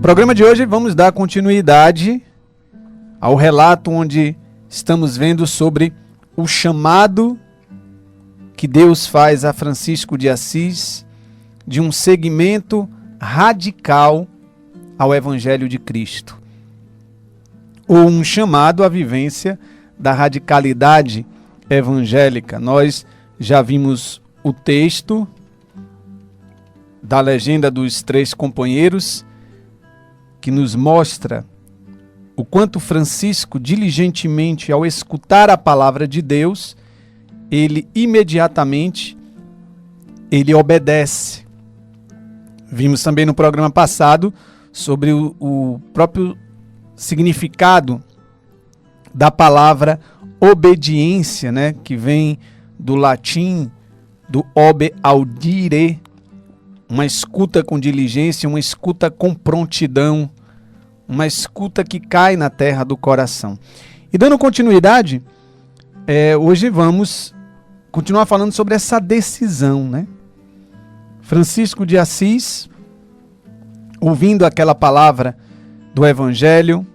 programa de hoje vamos dar continuidade ao relato onde estamos vendo sobre o chamado que Deus faz a Francisco de Assis de um segmento radical ao Evangelho de Cristo, ou um chamado à vivência da radicalidade evangélica. Nós já vimos o texto da legenda dos três companheiros, que nos mostra o quanto Francisco, diligentemente, ao escutar a palavra de Deus, ele imediatamente obedece. Vimos também no programa passado sobre o próprio significado da palavra obediência, né, que vem do latim, do obe audire, uma escuta com diligência, uma escuta com prontidão, uma escuta que cai na terra do coração. E dando continuidade, hoje vamos continuar falando sobre essa decisão, né? Francisco de Assis, ouvindo aquela palavra do Evangelho,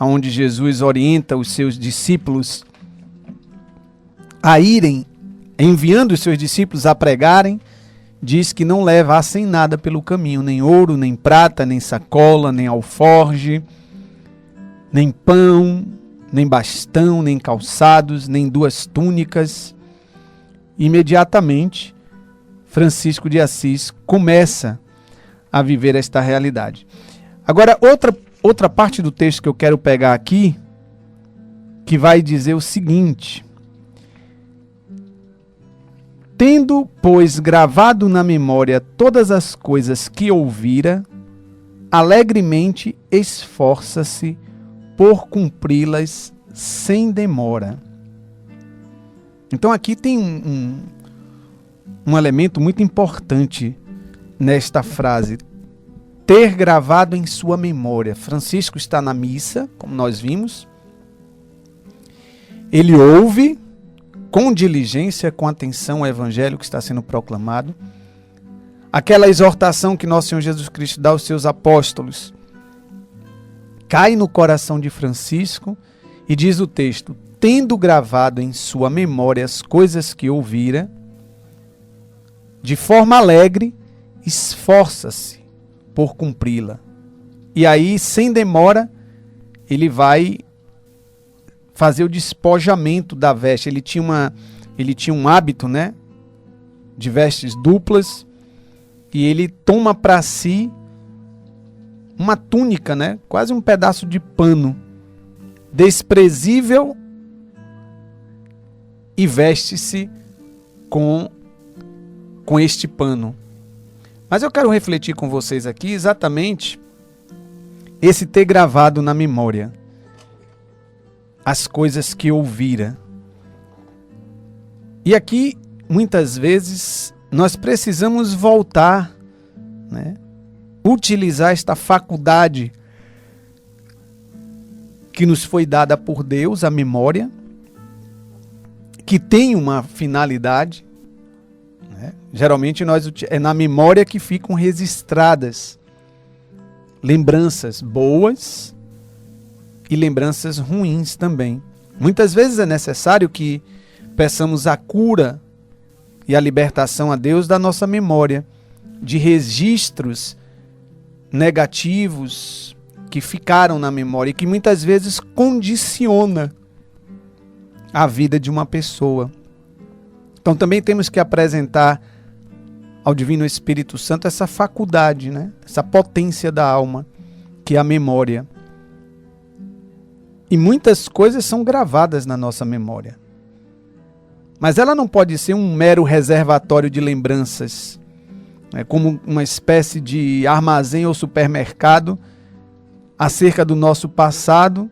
onde Jesus orienta os seus discípulos a irem, enviando os seus discípulos a pregarem, diz que não levassem nada pelo caminho, nem ouro, nem prata, nem sacola, nem alforge, nem pão, nem bastão, nem calçados, nem duas túnicas. Imediatamente, Francisco de Assis começa a viver esta realidade. Agora, outra parte do texto que eu quero pegar aqui, que vai dizer o seguinte: tendo, pois, gravado na memória todas as coisas que ouvira, alegremente esforça-se por cumpri-las sem demora. Então aqui tem um elemento muito importante nesta frase: ter gravado em sua memória. Francisco está na missa, como nós vimos. Ele ouve com diligência, com atenção ao Evangelho que está sendo proclamado. Aquela exortação que nosso Senhor Jesus Cristo dá aos seus apóstolos cai no coração de Francisco e diz o texto: tendo gravado em sua memória as coisas que ouvira, de forma alegre, esforça-se por cumpri-la. E aí, sem demora, ele vai fazer o despojamento da veste. Ele tinha um hábito, né, de vestes duplas, e ele toma para si uma túnica, né, quase um pedaço de pano desprezível, e veste-se com este pano. Mas eu quero refletir com vocês aqui exatamente esse ter gravado na memória as coisas que ouvira. E aqui, muitas vezes, nós precisamos voltar, né, utilizar esta faculdade que nos foi dada por Deus, a memória, que tem uma finalidade, né? Geralmente é na memória que ficam registradas lembranças boas e lembranças ruins também. Muitas vezes é necessário que peçamos a cura e a libertação a Deus da nossa memória, de registros negativos que ficaram na memória e que muitas vezes condiciona a vida de uma pessoa. Então também temos que apresentar ao Divino Espírito Santo essa faculdade, né? Essa potência da alma, que é a memória. E muitas coisas são gravadas na nossa memória. Mas ela não pode ser um mero reservatório de lembranças, né? Como uma espécie de armazém ou supermercado acerca do nosso passado,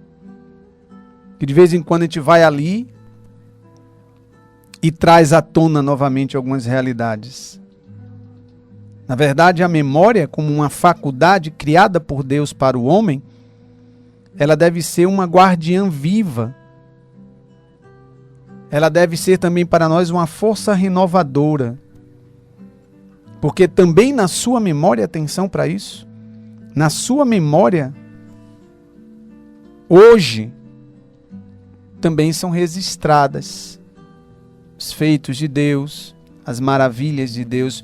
que de vez em quando a gente vai ali e traz à tona novamente algumas realidades. Na verdade, a memória, como uma faculdade criada por Deus para o homem, ela deve ser uma guardiã viva. Ela deve ser também para nós uma força renovadora. Porque também na sua memória, atenção para isso, na sua memória, hoje, também são registradas os feitos de Deus, as maravilhas de Deus.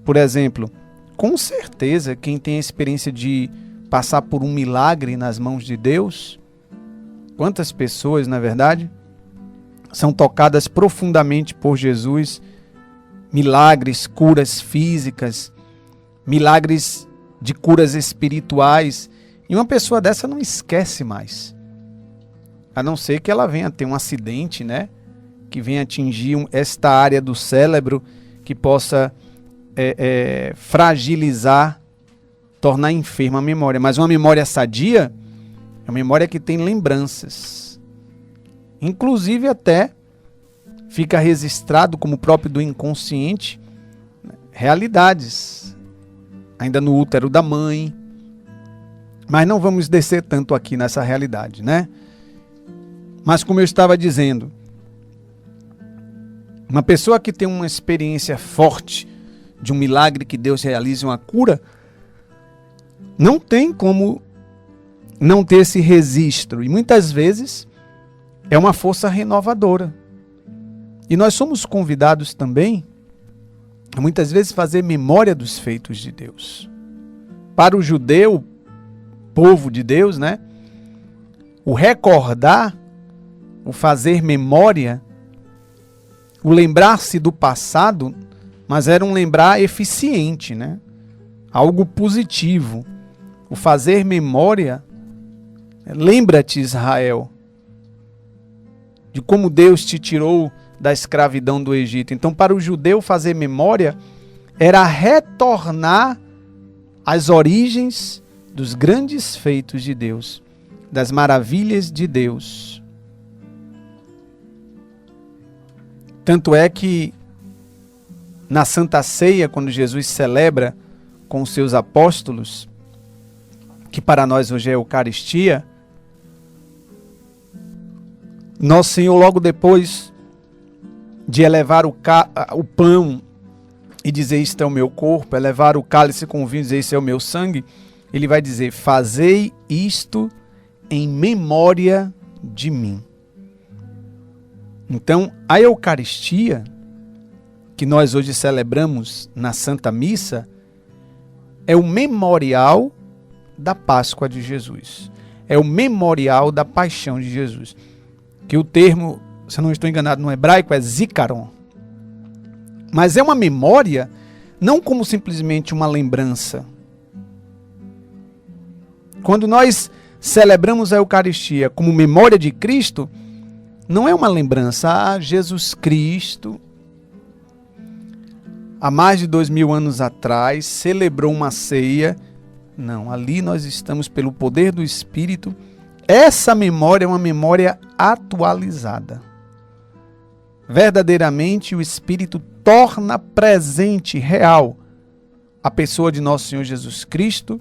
Por exemplo, com certeza, quem tem a experiência de passar por um milagre nas mãos de Deus, quantas pessoas, na verdade, são tocadas profundamente por Jesus, milagres, curas físicas, milagres de curas espirituais, e uma pessoa dessa não esquece mais, a não ser que ela venha ter um acidente, né, que venha atingir esta área do cérebro, que possa fragilizar, tornar enferma a memória. Mas uma memória sadia é uma memória que tem lembranças. Inclusive até fica registrado, como próprio do inconsciente, realidades, ainda no útero da mãe. Mas não vamos descer tanto aqui nessa realidade, né? Mas como eu estava dizendo, uma pessoa que tem uma experiência forte de um milagre que Deus realiza, uma cura, não tem como não ter esse registro. E muitas vezes é uma força renovadora. E nós somos convidados também a muitas vezes fazer memória dos feitos de Deus. Para o judeu, povo de Deus, né? O recordar, o fazer memória, o lembrar-se do passado, mas era um lembrar eficiente, né? Algo positivo. O fazer memória, lembra-te, Israel, de como Deus te tirou da escravidão do Egito. Então, para o judeu, fazer memória era retornar às origens dos grandes feitos de Deus, das maravilhas de Deus. Tanto é que na Santa Ceia, quando Jesus celebra com os seus apóstolos, que para nós hoje é a Eucaristia, Nosso Senhor, logo depois de elevar o pão e dizer isto é o meu corpo, elevar o cálice com o vinho e dizer isso é o meu sangue, ele vai dizer, fazei isto em memória de mim. Então, a Eucaristia, que nós hoje celebramos na Santa Missa, é o memorial da Páscoa de Jesus. É o memorial da paixão de Jesus. Que o termo, se eu não estou enganado, no hebraico é zikaron. Mas é uma memória, não como simplesmente uma lembrança. Quando nós celebramos a Eucaristia como memória de Cristo, não é uma lembrança. Ah, Jesus Cristo, há mais de 2000 anos atrás, celebrou uma ceia. Não, ali nós estamos pelo poder do Espírito. Essa memória é uma memória atualizada. Verdadeiramente o Espírito torna presente, real, a pessoa de nosso Senhor Jesus Cristo.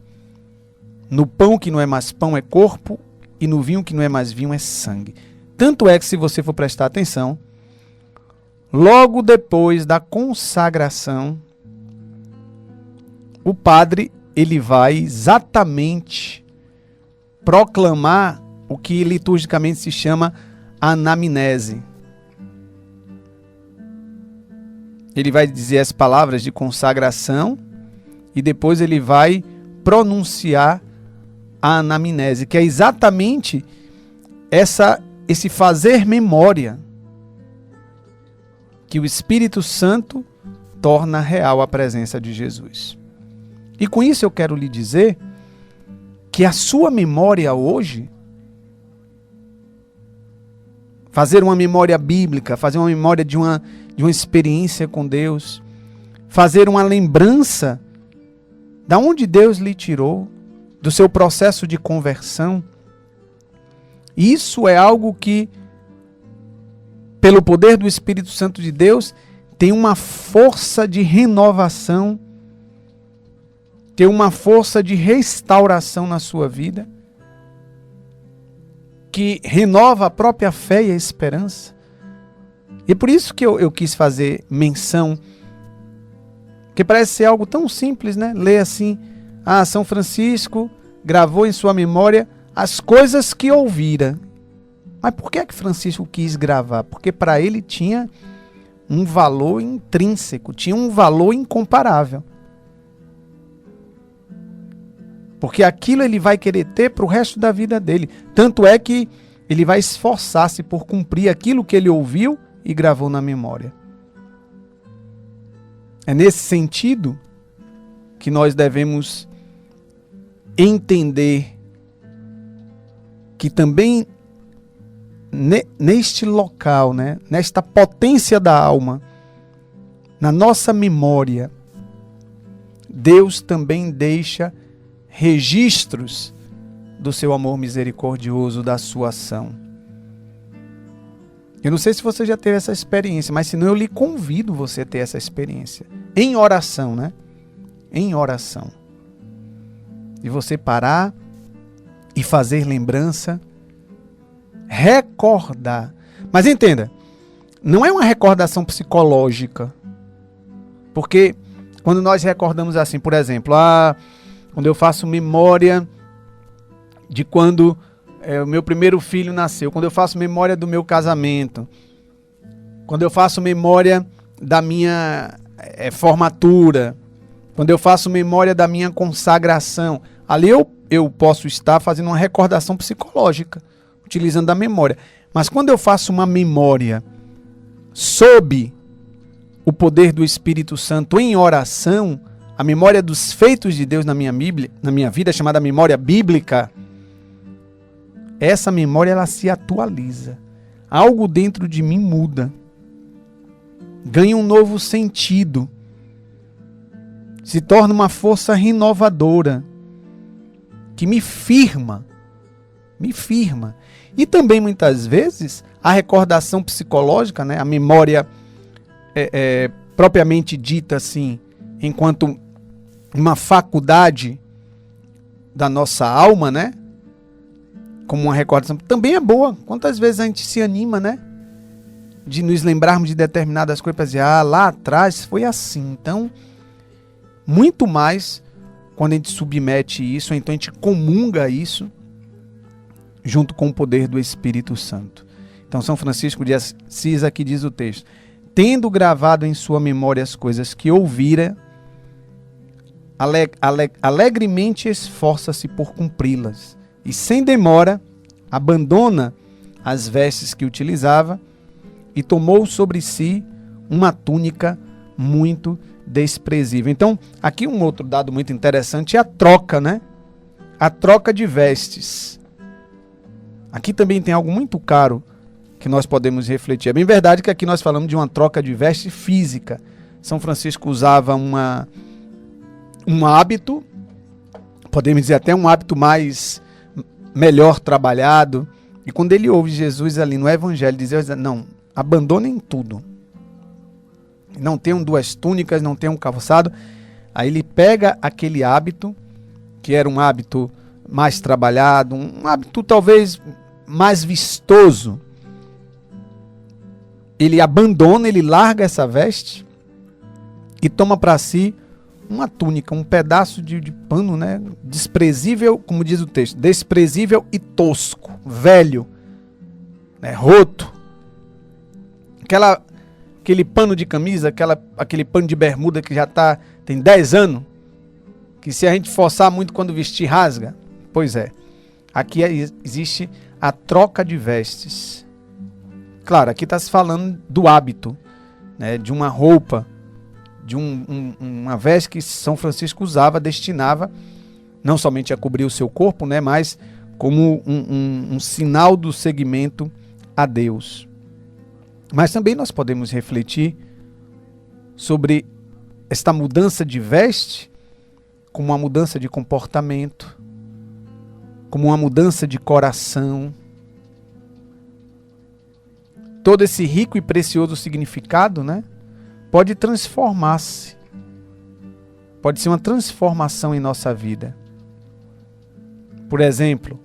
No pão que não é mais pão é corpo, e no vinho que não é mais vinho é sangue. Tanto é que, se você for prestar atenção, logo depois da consagração, o padre ele vai exatamente proclamar o que liturgicamente se chama anamnese. Ele vai dizer as palavras de consagração e depois ele vai pronunciar a anamnese, que é exatamente esse fazer memória que o Espírito Santo torna real a presença de Jesus. E com isso eu quero lhe dizer que a sua memória hoje, fazer uma memória bíblica, fazer uma memória de uma experiência com Deus, fazer uma lembrança da onde Deus lhe tirou, do seu processo de conversão, isso é algo que, pelo poder do Espírito Santo de Deus, tem uma força de renovação, tem uma força de restauração na sua vida, que renova a própria fé e a esperança. E por isso que eu quis fazer menção, que parece ser algo tão simples, né? Ler assim São Francisco gravou em sua memória as coisas que ouvira. Mas por que é que Francisco quis gravar? Porque para ele tinha um valor intrínseco, tinha um valor incomparável. Porque aquilo ele vai querer ter para o resto da vida dele. Tanto é que ele vai esforçar-se por cumprir aquilo que ele ouviu e gravou na memória. É nesse sentido que nós devemos entender que também neste local, né, nesta potência da alma, na nossa memória, Deus também deixa registros do seu amor misericordioso, da sua ação. Eu não sei se você já teve essa experiência, mas se não, eu lhe convido você a ter essa experiência. Em oração, né? Em oração. E você parar e fazer lembrança, recordar. Mas entenda, não é uma recordação psicológica. Porque quando nós recordamos assim, por exemplo, quando eu faço memória de quando o meu primeiro filho nasceu, quando eu faço memória do meu casamento, quando eu faço memória da minha formatura, quando eu faço memória da minha consagração, ali eu posso estar fazendo uma recordação psicológica, utilizando a memória. Mas quando eu faço uma memória sob o poder do Espírito Santo em oração, a memória dos feitos de Deus na minha vida, chamada memória bíblica, essa memória ela se atualiza. Algo dentro de mim muda. Ganha um novo sentido. Se torna uma força renovadora que me firma. E também muitas vezes a recordação psicológica, né, a memória propriamente dita assim, enquanto uma faculdade da nossa alma, né? Como uma recordação, também é boa. Quantas vezes a gente se anima, né? De nos lembrarmos de determinadas coisas, para dizer, lá atrás foi assim. Então, muito mais quando a gente submete isso, então a gente comunga isso junto com o poder do Espírito Santo. Então, São Francisco de Assis aqui diz o texto: tendo gravado em sua memória as coisas que ouvira, alegremente esforça-se por cumpri-las. E sem demora, abandona as vestes que utilizava e tomou sobre si uma túnica muito desprezível. Então, aqui um outro dado muito interessante é a troca, né? A troca de vestes. Aqui também tem algo muito caro que nós podemos refletir. É bem verdade que aqui nós falamos de uma troca de veste física. São Francisco usava um hábito, podemos dizer até um hábito melhor trabalhado. E quando ele ouve Jesus ali no Evangelho dizer, não, abandonem tudo. Não tenham duas túnicas, não tenham um calçado. Aí ele pega aquele hábito, que era um hábito mais trabalhado, um hábito talvez mais vistoso. Ele abandona, ele larga essa veste e toma para si uma túnica, um pedaço de pano, né? Desprezível, como diz o texto, desprezível e tosco, velho, né? Roto. Aquele pano de camisa, aquele pano de bermuda que já tem 10 anos, que se a gente forçar muito quando vestir rasga. Pois é, aqui existe a troca de vestes. Claro, aqui está se falando do hábito, né? De uma roupa, de uma veste que São Francisco usava, destinava não somente a cobrir o seu corpo, né, mas como um sinal do seguimento a Deus. Mas também nós podemos refletir sobre esta mudança de veste como uma mudança de comportamento, como uma mudança de coração. Todo esse rico e precioso significado, né, pode transformar-se. Pode ser uma transformação em nossa vida. Por exemplo,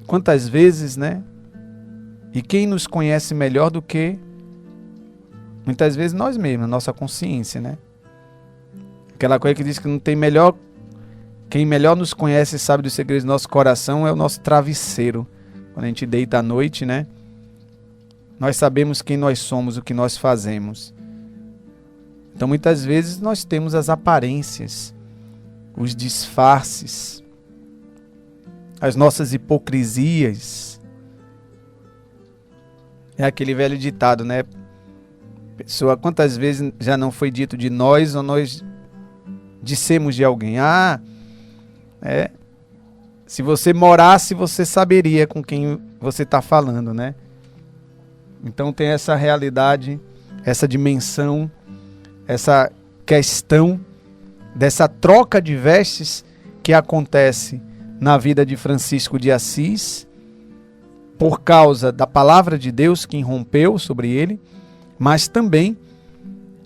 quantas vezes, né? E quem nos conhece melhor do que, muitas vezes, nós mesmos, a nossa consciência, né? Aquela coisa que diz que não tem melhor, quem melhor nos conhece e sabe dos segredos do nosso coração é o nosso travesseiro. Quando a gente deita à noite, né? Nós sabemos quem nós somos, o que nós fazemos. Então muitas vezes nós temos as aparências, os disfarces, as nossas hipocrisias. É aquele velho ditado, né? Pessoa, quantas vezes já não foi dito de nós ou nós dissemos de alguém? Se você morasse, você saberia com quem você está falando, né? Então tem essa realidade, essa dimensão, essa questão dessa troca de vestes que acontece na vida de Francisco de Assis, por causa da palavra de Deus que irrompeu sobre ele, mas também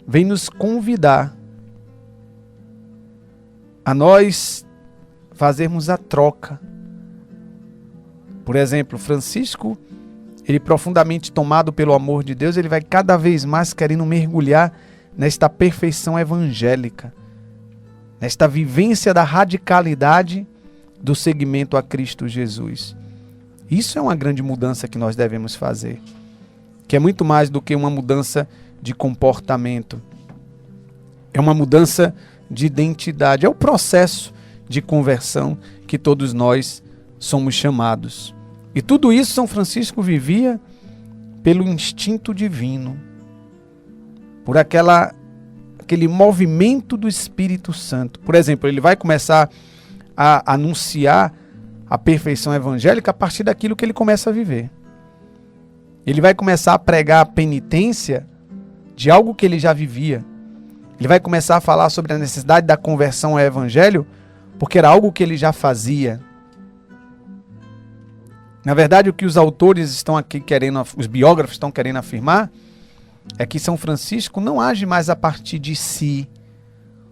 vem nos convidar a nós fazermos a troca. Por exemplo, Francisco, ele profundamente tomado pelo amor de Deus, ele vai cada vez mais querendo mergulhar nesta perfeição evangélica, nesta vivência da radicalidade do seguimento a Cristo Jesus. Isso é uma grande mudança que nós devemos fazer, que é muito mais do que uma mudança de comportamento. É uma mudança de identidade, é o processo de conversão que todos nós somos chamados. E tudo isso São Francisco vivia pelo instinto divino, por aquele movimento do Espírito Santo. Por exemplo, ele vai começar a anunciar a perfeição evangélica a partir daquilo que ele começa a viver. Ele vai começar a pregar a penitência de algo que ele já vivia. Ele vai começar a falar sobre a necessidade da conversão ao evangelho, porque era algo que ele já fazia. Na verdade, o que os autores estão aqui querendo, os biógrafos estão querendo afirmar, é que São Francisco não age mais a partir de si,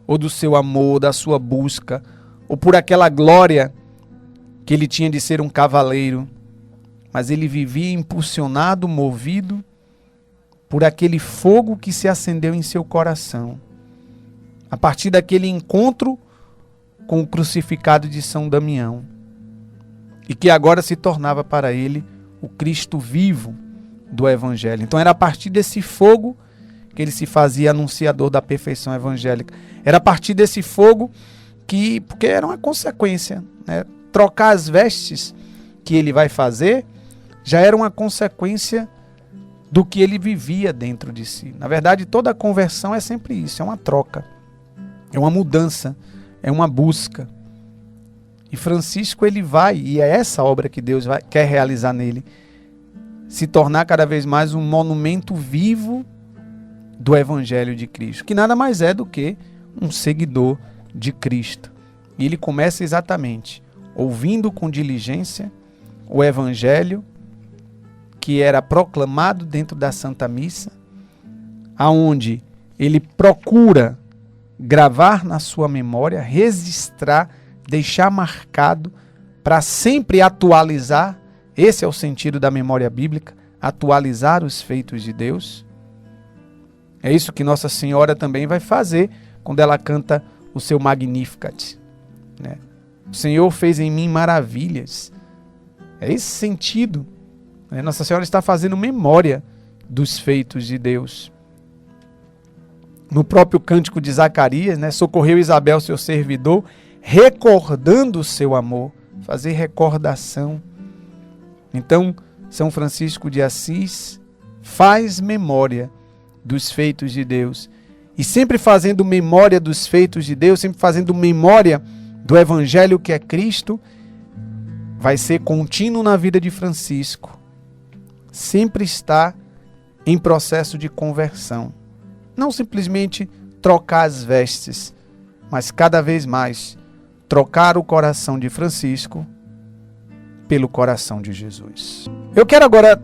ou do seu amor, da sua busca, ou por aquela glória que ele tinha de ser um cavaleiro, mas ele vivia impulsionado, movido por aquele fogo que se acendeu em seu coração, a partir daquele encontro com o crucificado de São Damião, e que agora se tornava para ele o Cristo vivo do Evangelho. Então era a partir desse fogo que ele se fazia anunciador da perfeição evangélica. Era a partir desse fogo porque era uma consequência, né? Trocar as vestes que ele vai fazer já era uma consequência do que ele vivia dentro de si. Na verdade, toda conversão é sempre isso, é uma troca, é uma mudança, é uma busca. E Francisco, ele vai, e é essa obra que Deus quer realizar nele, se tornar cada vez mais um monumento vivo do Evangelho de Cristo, que nada mais é do que um seguidor de Cristo. E ele começa exatamente ouvindo com diligência o Evangelho que era proclamado dentro da Santa Missa, aonde ele procura gravar na sua memória, registrar, deixar marcado, para sempre atualizar. Esse é o sentido da memória bíblica, atualizar os feitos de Deus. É isso que Nossa Senhora também vai fazer quando ela canta o seu Magnificat, né? O Senhor fez em mim maravilhas. É esse sentido, né? Nossa Senhora está fazendo memória dos feitos de Deus. No próprio cântico de Zacarias, né? Socorreu Isabel, seu servidor, recordando o seu amor. Fazer recordação. Então, São Francisco de Assis faz memória dos feitos de Deus. E sempre fazendo memória dos feitos de Deus, sempre fazendo memória do Evangelho que é Cristo, vai ser contínuo na vida de Francisco. Sempre está em processo de conversão. Não simplesmente trocar as vestes, mas cada vez mais trocar o coração de Francisco pelo coração de Jesus. Eu quero agora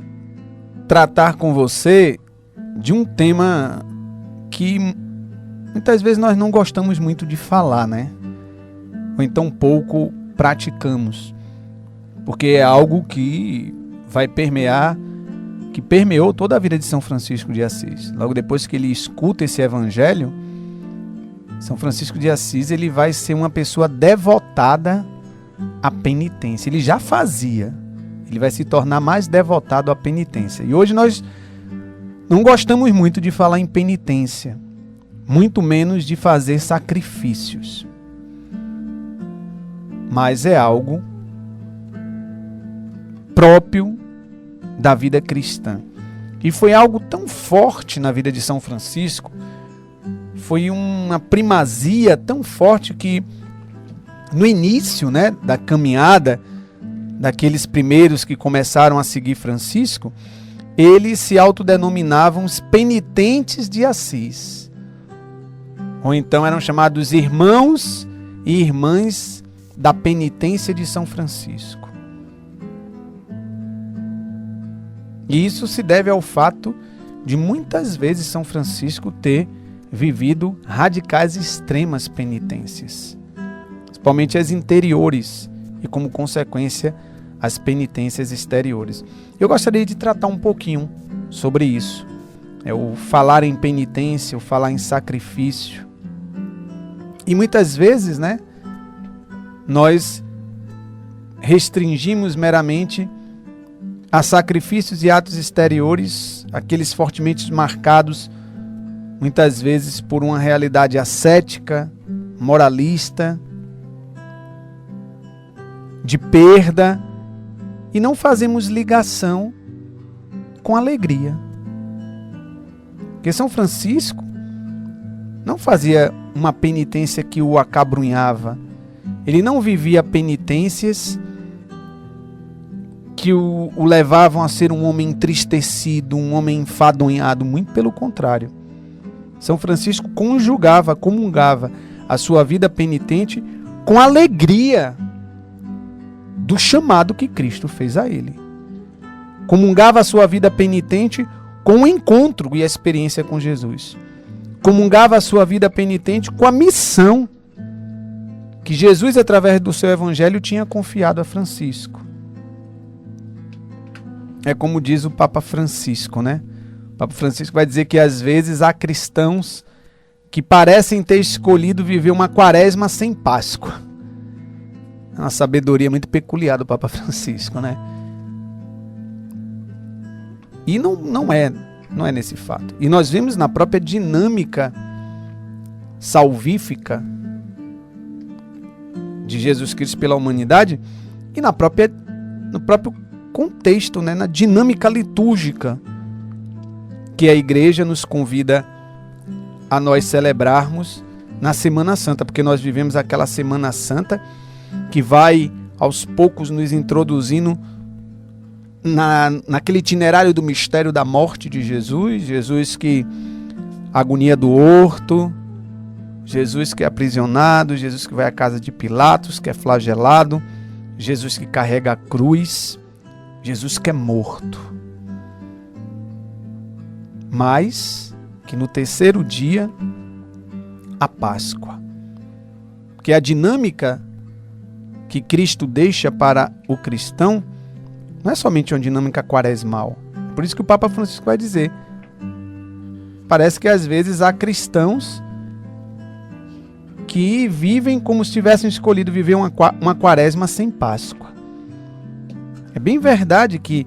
tratar com você de um tema que muitas vezes nós não gostamos muito de falar, né? Ou então pouco praticamos, porque é algo que vai permear, que permeou toda a vida de São Francisco de Assis. Logo depois que ele escuta esse evangelho, São Francisco de Assis, ele vai ser uma pessoa devotada à penitência. Ele já fazia, ele vai se tornar mais devotado à penitência. E hoje nós não gostamos muito de falar em penitência, muito menos de fazer sacrifícios. Mas é algo próprio da vida cristã. E foi algo tão forte na vida de São Francisco, foi uma primazia tão forte que no início, da caminhada daqueles primeiros que começaram a seguir Francisco, eles se autodenominavam os penitentes de Assis. Ou então eram chamados irmãos e irmãs da penitência de São Francisco. E isso se deve ao fato de muitas vezes São Francisco ter vivido radicais e extremas penitências, principalmente as interiores e, como consequência, as penitências exteriores. Eu gostaria de tratar um pouquinho sobre isso. O falar em penitência, o falar em sacrifício. E muitas vezes, nós restringimos meramente a sacrifícios e atos exteriores, aqueles fortemente marcados, muitas vezes por uma realidade ascética, moralista, de perda, e não fazemos ligação com alegria. Porque São Francisco não fazia uma penitência que o acabrunhava. Ele não vivia penitências que o levavam a ser um homem entristecido, um homem enfadonhado. Muito pelo contrário. São Francisco conjugava, comungava a sua vida penitente com a alegria do chamado que Cristo fez a ele. Comungava a sua vida penitente com o encontro e a experiência com Jesus. Comungava a sua vida penitente com a missão que Jesus, através do seu evangelho, tinha confiado a Francisco. É como diz o Papa Francisco, O Papa Francisco vai dizer que às vezes há cristãos que parecem ter escolhido viver uma quaresma sem Páscoa. É uma sabedoria muito peculiar do Papa Francisco, E não é nesse fato. E nós vemos na própria dinâmica salvífica de Jesus Cristo pela humanidade e no próprio contexto, na dinâmica litúrgica que a Igreja nos convida a nós celebrarmos na Semana Santa, porque nós vivemos aquela Semana Santa que vai aos poucos nos introduzindo naquele itinerário do mistério da morte de Jesus. Jesus que agonia do horto, Jesus que é aprisionado, Jesus que vai à casa de Pilatos, que é flagelado, Jesus que carrega a cruz, Jesus que é morto. Mas que no terceiro dia, a Páscoa. Porque a dinâmica que Cristo deixa para o cristão não é somente uma dinâmica quaresmal. Por isso que o Papa Francisco vai dizer, parece que às vezes há cristãos que vivem como se tivessem escolhido viver uma quaresma sem Páscoa. É bem verdade que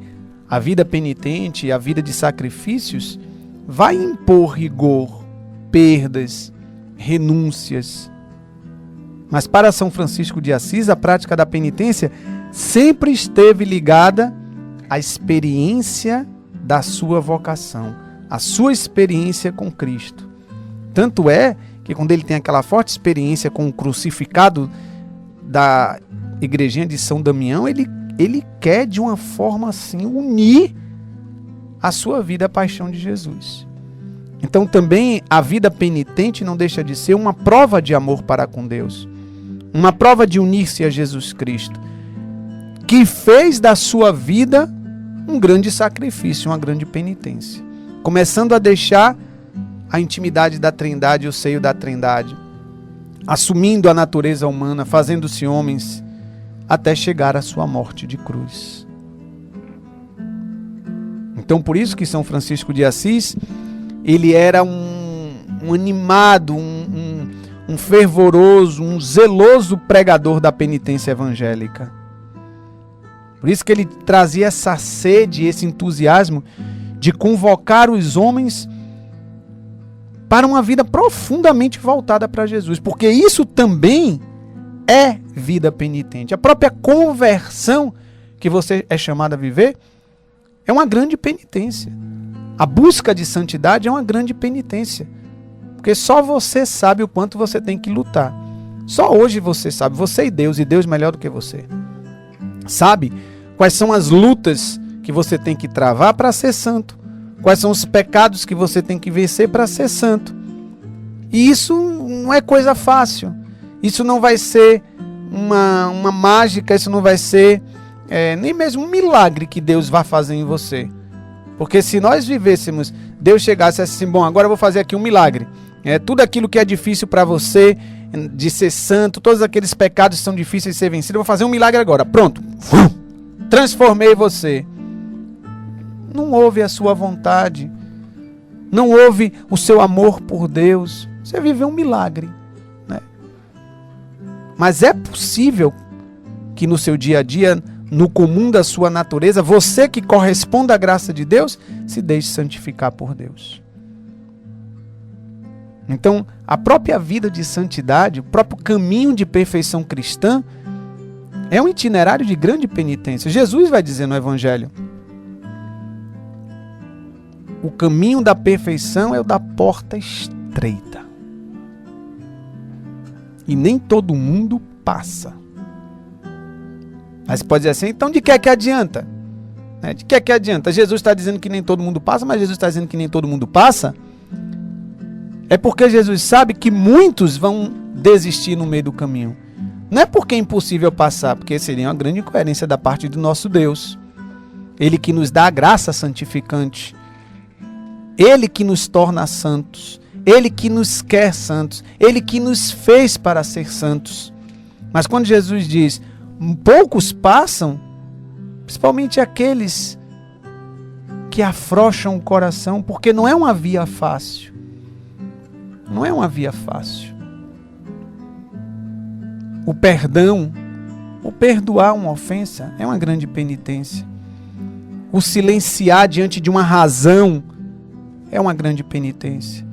a vida penitente e a vida de sacrifícios vai impor rigor, perdas, renúncias. Mas para São Francisco de Assis, a prática da penitência sempre esteve ligada à experiência da sua vocação, à sua experiência com Cristo. Tanto é que quando ele tem aquela forte experiência com o crucificado da igrejinha de São Damião, ele quer de uma forma assim unir a sua vida à paixão de Jesus. Então também a vida penitente não deixa de ser uma prova de amor para com Deus, uma prova de unir-se a Jesus Cristo, que fez da sua vida um grande sacrifício, uma grande penitência, começando a deixar a intimidade da Trindade, o seio da Trindade, assumindo a natureza humana, fazendo-se homens, até chegar à sua morte de cruz. Então por isso que São Francisco de Assis, ele era um animado, um fervoroso, um zeloso pregador da penitência evangélica. Por isso que ele trazia essa sede, esse entusiasmo de convocar os homens para uma vida profundamente voltada para Jesus. Porque isso também é vida penitente. A própria conversão que você é chamado a viver é uma grande penitência. A busca de santidade é uma grande penitência. Porque só você sabe o quanto você tem que lutar. Só hoje você sabe, você e Deus melhor do que você. Sabe quais são as lutas que você tem que travar para ser santo. Quais são os pecados que você tem que vencer para ser santo. E isso não é coisa fácil. Isso não vai ser uma mágica, isso não vai ser nem mesmo um milagre que Deus vai fazer em você. Porque se nós vivêssemos, Deus chegasse assim, bom, agora eu vou fazer aqui um milagre. Tudo aquilo que é difícil para você de ser santo, todos aqueles pecados que são difíceis de ser vencidos, eu vou fazer um milagre agora. Pronto. Transformei você. Não houve a sua vontade. Não houve o seu amor por Deus. Você viveu um milagre, né? Mas é possível que no seu dia a dia, no comum da sua natureza, você que corresponde à graça de Deus, se deixe santificar por Deus. Então, a própria vida de santidade, o próprio caminho de perfeição cristã, é um itinerário de grande penitência. Jesus vai dizer no Evangelho: o caminho da perfeição é o da porta estreita. E nem todo mundo passa. Aí você pode dizer assim, então de que é que adianta? De que é que adianta? Jesus está dizendo que nem todo mundo passa, mas Jesus está dizendo que nem todo mundo passa. É porque Jesus sabe que muitos vão desistir no meio do caminho. Não é porque é impossível passar, porque seria uma grande incoerência da parte do nosso Deus. Ele que nos dá a graça santificante. Ele que nos torna santos. Ele que nos quer santos. Ele que nos fez para ser santos. Mas quando Jesus diz, poucos passam, principalmente aqueles que afrouxam o coração, porque não é uma via fácil. Não é uma via fácil. O perdão, o perdoar uma ofensa é uma grande penitência. O silenciar diante de uma razão é uma grande penitência.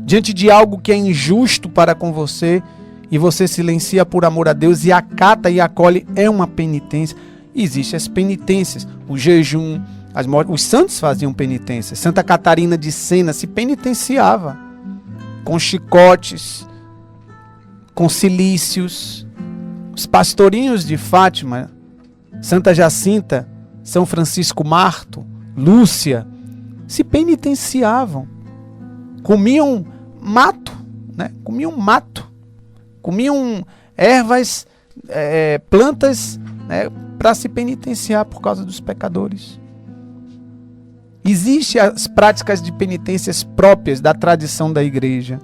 Diante de algo que é injusto para com você e você silencia por amor a Deus e acata e acolhe, é uma penitência. Existem as penitências, o jejum, as mortes. Os santos faziam penitência. Santa Catarina de Sena se penitenciava com chicotes, com cilícios. Os pastorinhos de Fátima, Santa Jacinta, São Francisco Marto, Lúcia, se penitenciavam. Comiam mato, né? Comiam ervas, plantas, né? Para se penitenciar por causa dos pecadores. Existem as práticas de penitências próprias da tradição da igreja,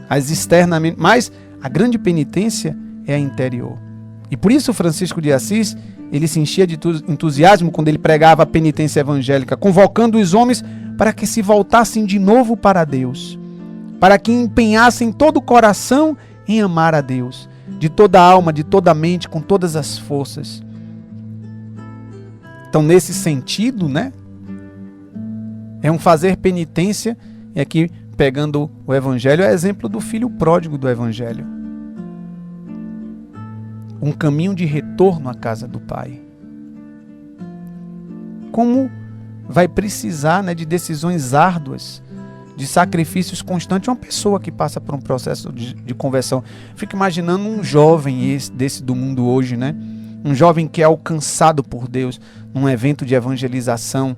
as externamente, mas a grande penitência é a interior. E por isso Francisco de Assis, ele se enchia de entusiasmo quando ele pregava a penitência evangélica, convocando os homens para que se voltassem de novo para Deus, para que empenhassem todo o coração em amar a Deus, de toda a alma, de toda a mente, com todas as forças. Então, nesse sentido, né, é um fazer penitência, e aqui, pegando o Evangelho, é exemplo do filho pródigo do Evangelho. Um caminho de retorno à casa do Pai. Como vai precisar, né, de decisões árduas, de sacrifícios constantes, uma pessoa que passa por um processo de conversão. Fico imaginando um jovem desse do mundo hoje, né? Um jovem que é alcançado por Deus num evento de evangelização.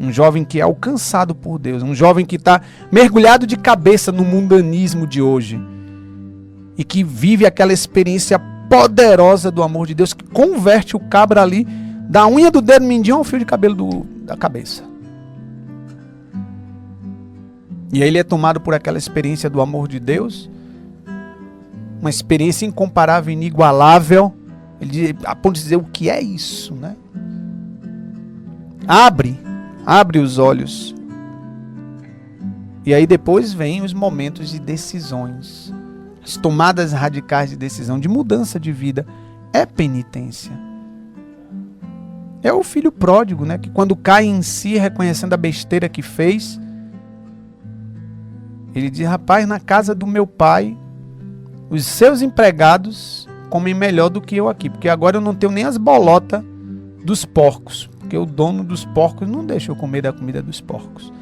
Um jovem que é alcançado por Deus. Um jovem que está mergulhado de cabeça no mundanismo de hoje. E que vive aquela experiência poderosa do amor de Deus, que converte o cabra ali, da unha do dedo mindinho ao fio de cabelo da cabeça. E aí ele é tomado por aquela experiência do amor de Deus, uma experiência incomparável, inigualável. Ele a ponto de dizer, o que é isso, né? Abre os olhos. E aí depois vem os momentos de decisões. as tomadas radicais de decisão, de mudança de vida, é penitência. É o filho pródigo, né, que quando cai em si, reconhecendo a besteira que fez, ele diz: rapaz, na casa do meu pai, os seus empregados comem melhor do que eu aqui, porque agora eu não tenho nem as bolotas dos porcos, porque o dono dos porcos não deixa eu comer da comida dos porcos.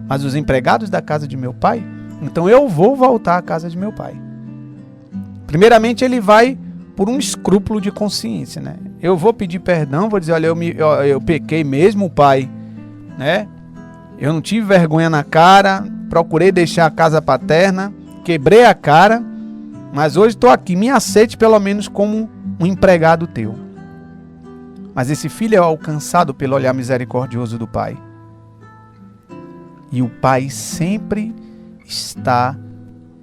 Mas os empregados da casa de meu pai, então eu vou voltar à casa de meu pai. Primeiramente ele vai por um escrúpulo de consciência, né? Eu vou pedir perdão, vou dizer: olha, eu pequei mesmo, pai, né? Eu não tive vergonha na cara, procurei deixar a casa paterna, quebrei a cara, mas hoje estou aqui, me aceite pelo menos como um empregado teu. Mas esse filho é alcançado pelo olhar misericordioso do pai. E o pai sempre está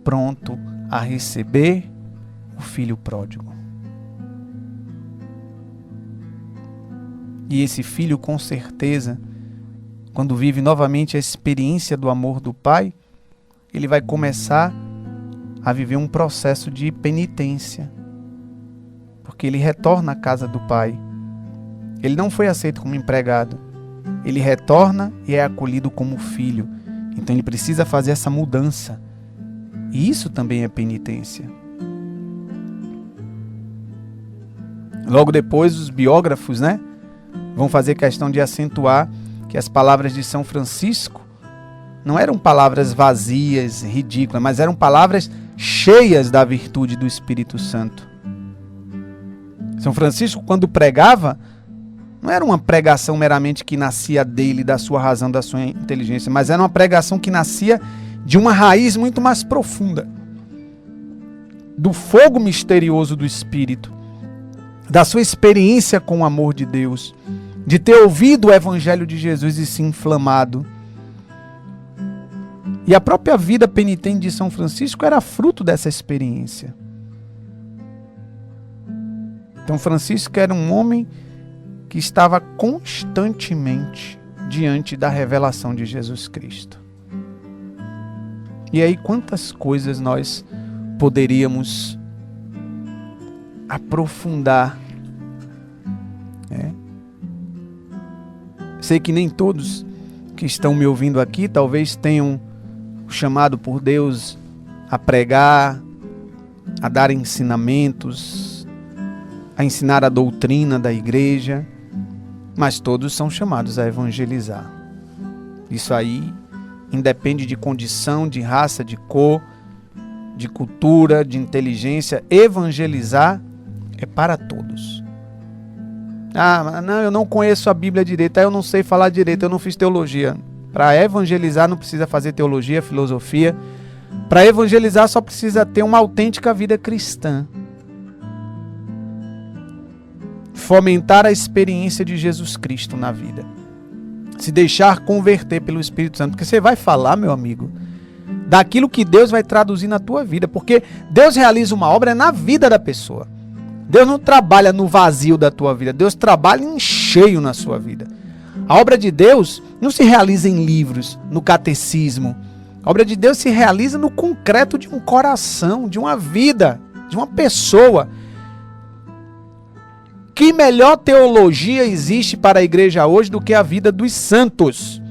pronto a receber o filho pródigo. E esse filho, com certeza, quando vive novamente a experiência do amor do pai, ele vai começar a viver um processo de penitência. Porque ele retorna à casa do pai. Ele não foi aceito como empregado. Ele retorna e é acolhido como filho. Então ele precisa fazer essa mudança. E isso também é penitência. Logo depois, os biógrafos, né, vão fazer questão de acentuar que as palavras de São Francisco não eram palavras vazias, ridículas, mas eram palavras cheias da virtude do Espírito Santo. São Francisco, quando pregava, não era uma pregação meramente que nascia dele, da sua razão, da sua inteligência, mas era uma pregação que nascia de uma raiz muito mais profunda, do fogo misterioso do Espírito, da sua experiência com o amor de Deus, de ter ouvido o Evangelho de Jesus e se inflamado. E a própria vida penitente de São Francisco era fruto dessa experiência. Então Francisco era um homem que estava constantemente diante da revelação de Jesus Cristo. E aí quantas coisas nós poderíamos aprofundar, né? Sei que nem todos que estão me ouvindo aqui talvez tenham chamado por Deus a pregar, a dar ensinamentos, a ensinar a doutrina da igreja, mas todos são chamados a evangelizar. Isso aí independe de condição, de raça, de cor, de cultura, de inteligência. Evangelizar é para todos. Ah, não, eu não conheço a Bíblia direito, eu não sei falar direito, eu não fiz teologia. Para evangelizar não precisa fazer teologia, filosofia. Para evangelizar só precisa ter uma autêntica vida cristã. Fomentar a experiência de Jesus Cristo na vida. Se deixar converter pelo Espírito Santo. Porque você vai falar, meu amigo, daquilo que Deus vai traduzir na tua vida. Porque Deus realiza uma obra na vida da pessoa. Deus não trabalha no vazio da tua vida. Deus trabalha em cheio na sua vida. A obra de Deus não se realiza em livros, no catecismo. A obra de Deus se realiza no concreto de um coração, de uma vida, de uma pessoa. Que melhor teologia existe para a igreja hoje do que a vida dos santos?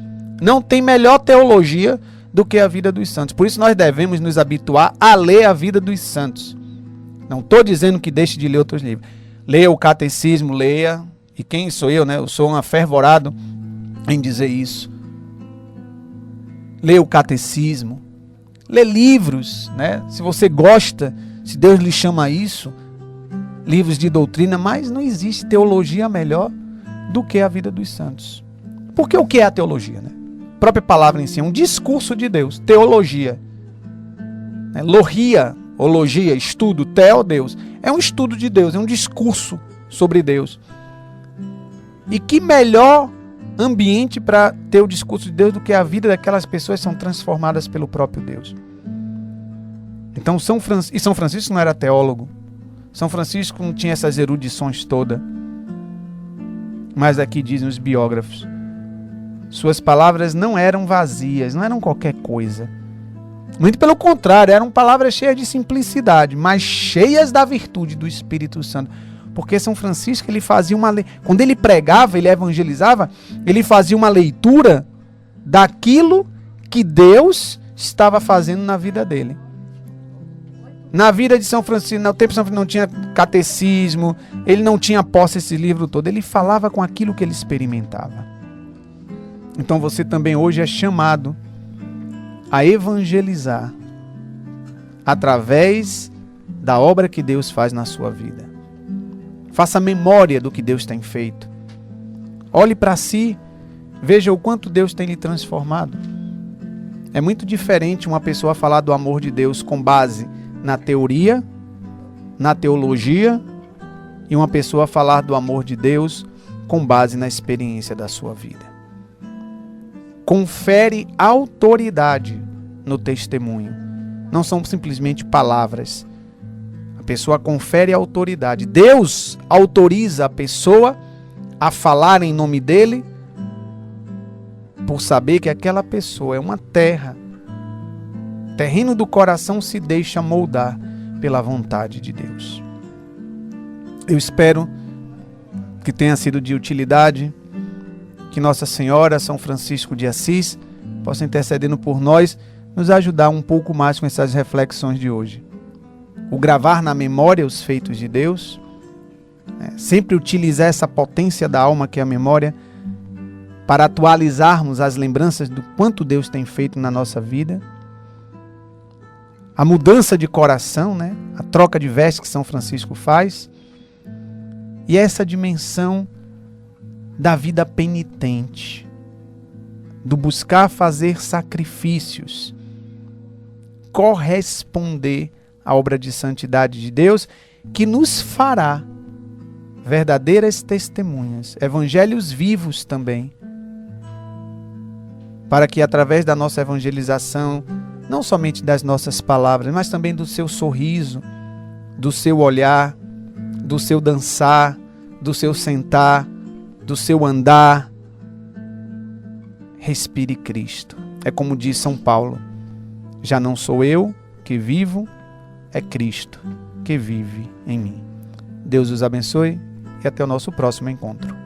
Não tem melhor teologia do que a vida dos santos. Por isso nós devemos nos habituar a ler a vida dos santos. Não estou dizendo que deixe de ler outros livros. Leia o catecismo, leia. E quem sou eu, né? Eu sou um afervorado em dizer isso. Leia o catecismo. Lê livros, né? Se você gosta, se Deus lhe chama a isso, livros de doutrina, mas não existe teologia melhor do que a vida dos santos. Porque o que é a teologia, né? A própria palavra em si é um discurso de Deus. Teologia. Logia, ologia, estudo, teo, Deus. É um estudo de Deus, é um discurso sobre Deus. E que melhor ambiente para ter o discurso de Deus do que a vida daquelas pessoas que são transformadas pelo próprio Deus. Então São Francisco não era teólogo. São Francisco não tinha essas erudições todas. Mas aqui dizem os biógrafos, suas palavras não eram vazias, não eram qualquer coisa. Muito pelo contrário, eram palavras cheias de simplicidade, mas cheias da virtude do Espírito Santo. Porque São Francisco, ele fazia quando ele pregava, ele evangelizava, ele fazia uma leitura daquilo que Deus estava fazendo na vida dele. Na vida de São Francisco, no tempo de São Francisco não tinha catecismo, ele não tinha posse esse livro todo, ele falava com aquilo que ele experimentava. Então você também hoje é chamado a evangelizar através da obra que Deus faz na sua vida. Faça memória do que Deus tem feito. Olhe para si, veja o quanto Deus tem lhe transformado. É muito diferente uma pessoa falar do amor de Deus com base na teoria, na teologia, e uma pessoa falar do amor de Deus com base na experiência da sua vida. Confere autoridade no testemunho. Não são simplesmente palavras. A pessoa confere autoridade. Deus autoriza a pessoa a falar em nome dele, por saber que aquela pessoa é uma terra. Terreno do coração se deixa moldar pela vontade de Deus. Eu espero que tenha sido de utilidade, que Nossa Senhora, São Francisco de Assis, possa intercedendo por nós, nos ajudar um pouco mais com essas reflexões de hoje. O gravar na memória os feitos de Deus, sempre utilizar essa potência da alma que é a memória, para atualizarmos as lembranças do quanto Deus tem feito na nossa vida. A mudança de coração, a troca de vestes que São Francisco faz. E essa dimensão da vida penitente, do buscar fazer sacrifícios, corresponder à obra de santidade de Deus, que nos fará verdadeiras testemunhas, evangelhos vivos também, para que através da nossa evangelização, não somente das nossas palavras, mas também do seu sorriso, do seu olhar, do seu dançar, do seu sentar, do seu andar, respire Cristo. É como diz São Paulo: já não sou eu que vivo, é Cristo que vive em mim. Deus os abençoe e até o nosso próximo encontro.